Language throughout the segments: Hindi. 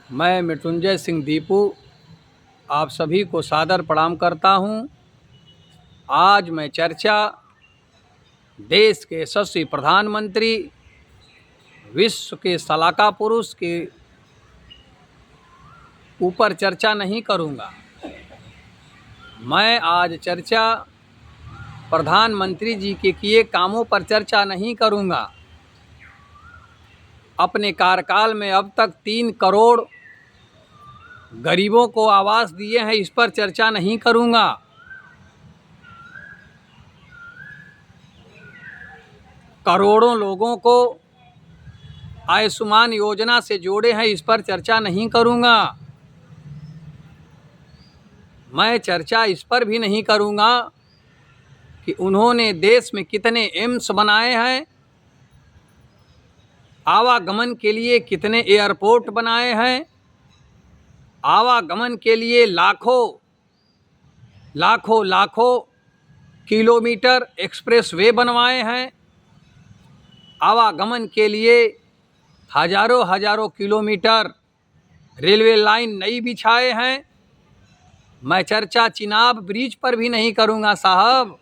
मैं मृत्युंजय सिंह दीपू आप सभी को सादर प्रणाम करता हूं। आज मैं चर्चा देश के यशस्वी प्रधानमंत्री, विश्व के सलाका पुरुष के ऊपर चर्चा नहीं करूंगा। मैं आज चर्चा प्रधानमंत्री जी के किए कामों पर चर्चा नहीं करूंगा। अपने कार्यकाल में अब तक 3 करोड़ गरीबों को आवास दिए हैं, इस पर चर्चा नहीं करूंगा। करोड़ों लोगों को आयुष्मान योजना से जोड़े हैं, इस पर चर्चा नहीं करूंगा। मैं चर्चा इस पर भी नहीं करूंगा कि उन्होंने देश में कितने एम्स बनाए हैं, आवागमन के लिए कितने एयरपोर्ट बनाए हैं, आवागमन के लिए लाखों किलोमीटर एक्सप्रेस वे बनवाए हैं, आवागमन के लिए हजारों किलोमीटर रेलवे लाइन नई बिछाए हैं। मैं चर्चा चिनाब ब्रिज पर भी नहीं करूंगा साहब,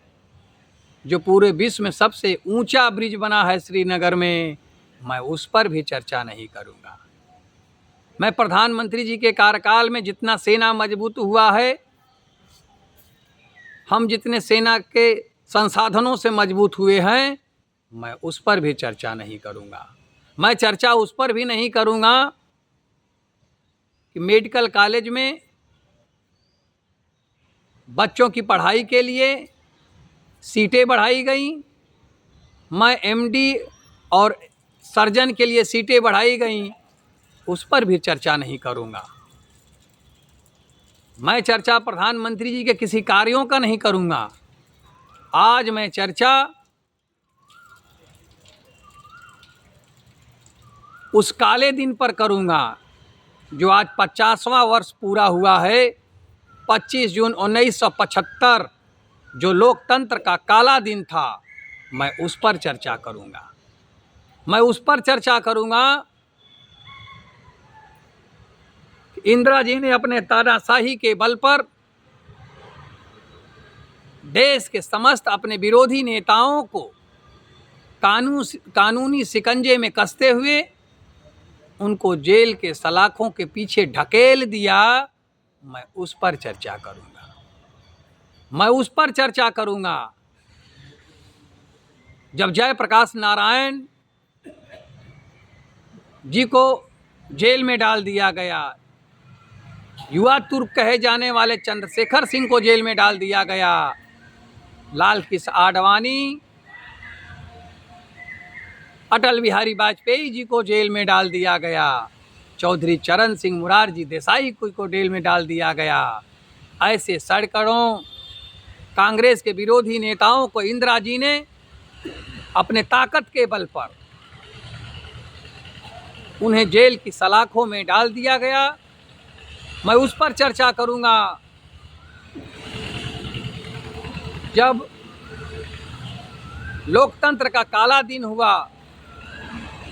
जो पूरे विश्व में सबसे ऊंचा ब्रिज बना है श्रीनगर में, मैं उस पर भी चर्चा नहीं करूंगा। मैं प्रधानमंत्री जी के कार्यकाल में जितना सेना मजबूत हुआ है, हम जितने सेना के संसाधनों से मजबूत हुए हैं, मैं उस पर भी चर्चा नहीं करूंगा। मैं चर्चा उस पर भी नहीं करूंगा कि मेडिकल कॉलेज में बच्चों की पढ़ाई के लिए सीटें बढ़ाई गई, मैं एमडी और सर्जन के लिए सीटें बढ़ाई गई, उस पर भी चर्चा नहीं करूंगा। मैं चर्चा प्रधानमंत्री जी के किसी कार्यों का नहीं करूंगा। आज मैं चर्चा उस काले दिन पर करूंगा जो आज 50वां वर्ष पूरा हुआ है। 25 जून 1975 जो लोकतंत्र का काला दिन था, मैं उस पर चर्चा करूंगा। मैं उस पर चर्चा करूंगा कि इंदिरा जी ने अपने तानाशाही के बल पर देश के समस्त अपने विरोधी नेताओं को कानूनी शिकंजे में कसते हुए उनको जेल के सलाखों के पीछे ढकेल दिया। मैं उस पर चर्चा करूंगा। मैं उस पर चर्चा करूंगा जब जयप्रकाश नारायण जी को जेल में डाल दिया गया, युवा तुर्क कहे जाने वाले चंद्रशेखर सिंह को जेल में डाल दिया गया, लाल कृष्ण आडवाणी, अटल बिहारी वाजपेयी जी को जेल में डाल दिया गया, चौधरी चरण सिंह, मुरारजी देसाई को जेल में डाल दिया गया। ऐसे सैकड़ों कांग्रेस के विरोधी नेताओं को इंदिरा जी ने अपने ताकत के बल पर उन्हें जेल की सलाखों में डाल दिया गया। मैं उस पर चर्चा करूंगा जब लोकतंत्र का काला दिन हुआ।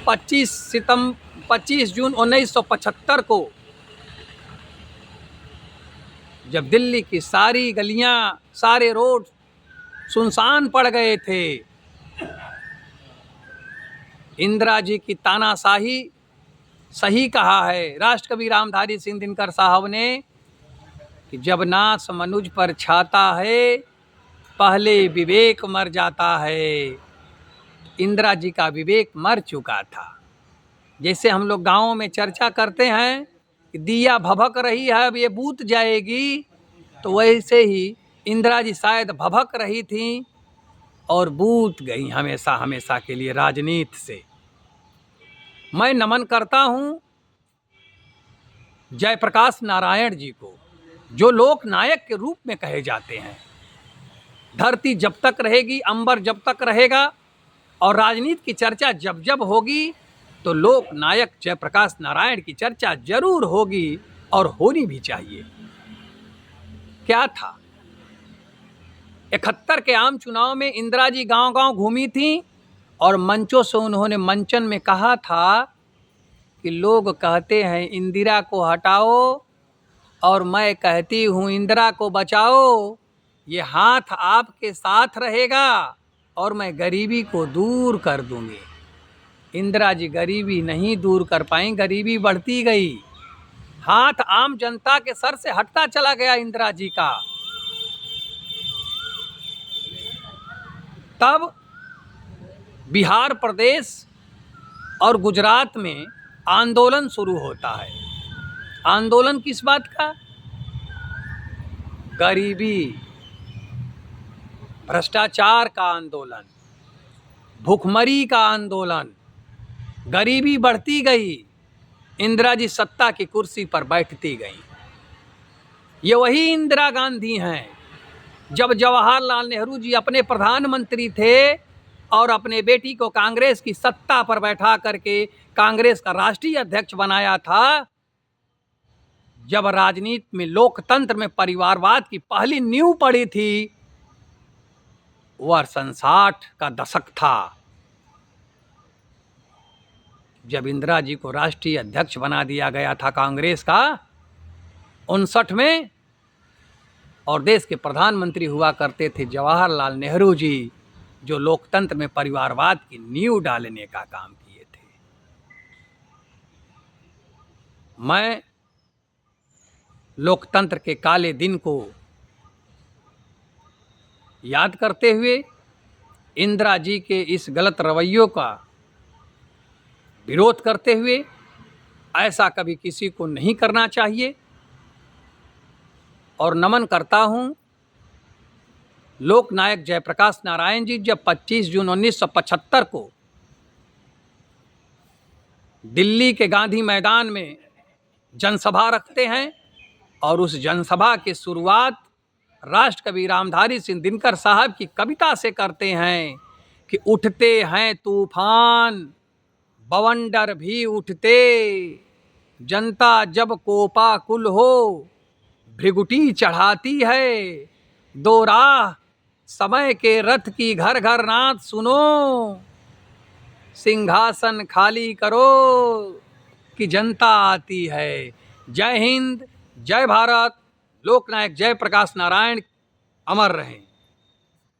25 जून 1975 को जब दिल्ली की सारी गलियां, सारे रोड सुनसान पड़ गए थे, इंदिरा जी की तानाशाही सही कहा है राष्ट्रकवि रामधारी सिंह दिनकर साहब ने कि जब नाश मनुज पर छाता है, पहले विवेक मर जाता है। इंदिरा जी का विवेक मर चुका था। जैसे हम लोग गाँव में चर्चा करते हैं कि दिया भभक रही है, अब ये बूत जाएगी, तो वैसे ही इंदिरा जी शायद भभक रही थी और बूत गई हमेशा के लिए राजनीति से। मैं नमन करता हूँ जयप्रकाश नारायण जी को, जो लोक नायक के रूप में कहे जाते हैं। धरती जब तक रहेगी, अंबर जब तक रहेगा और राजनीति की चर्चा जब होगी, तो लोक नायक जयप्रकाश नारायण की चर्चा जरूर होगी और होनी भी चाहिए। क्या था, 71 के आम चुनाव में इंदिरा जी गांव-गांव घूमी थी और मंचों से उन्होंने मंचन में कहा था कि लोग कहते हैं इंदिरा को हटाओ और मैं कहती हूँ इंदिरा को बचाओ, ये हाथ आपके साथ रहेगा और मैं गरीबी को दूर कर दूंगी। इंदिरा जी गरीबी नहीं दूर कर पाई, गरीबी बढ़ती गई, हाथ आम जनता के सर से हटता चला गया इंदिरा जी का। तब बिहार प्रदेश और गुजरात में आंदोलन शुरू होता है। आंदोलन किस बात का? गरीबी, भ्रष्टाचार का आंदोलन, भूखमरी का आंदोलन। गरीबी बढ़ती गई, इंदिरा जी सत्ता की कुर्सी पर बैठती गई। ये वही इंदिरा गांधी हैं जब जवाहरलाल नेहरू जी अपने प्रधानमंत्री थे और अपने बेटी को कांग्रेस की सत्ता पर बैठा करके कांग्रेस का राष्ट्रीय अध्यक्ष बनाया था। जब राजनीति में, लोकतंत्र में परिवारवाद की पहली नींव पड़ी थी, वह 1960 का दशक था, जब इंदिरा जी को राष्ट्रीय अध्यक्ष बना दिया गया था कांग्रेस का 59 में, और देश के प्रधानमंत्री हुआ करते थे जवाहरलाल नेहरू जी, जो लोकतंत्र में परिवारवाद की नींव डालने का काम किए थे। मैं लोकतंत्र के काले दिन को याद करते हुए इंदिरा जी के इस गलत रवैयों का विरोध करते हुए, ऐसा कभी किसी को नहीं करना चाहिए, और नमन करता हूँ लोकनायक जयप्रकाश नारायण जी जब 25 जून 1975 को दिल्ली के गांधी मैदान में जनसभा रखते हैं और उस जनसभा की शुरुआत राष्ट्रकवि रामधारी सिंह दिनकर साहब की कविता से करते हैं कि उठते हैं तूफान बवंडर भी उठते, जनता जब कोपाकुल हो भृगुटी चढ़ाती है, दो राह समय के रथ की घर घर नाथ सुनो, सिंहासन खाली करो कि जनता आती है। जय हिंद, जय भारत, लोकनायक जयप्रकाश नारायण अमर रहें।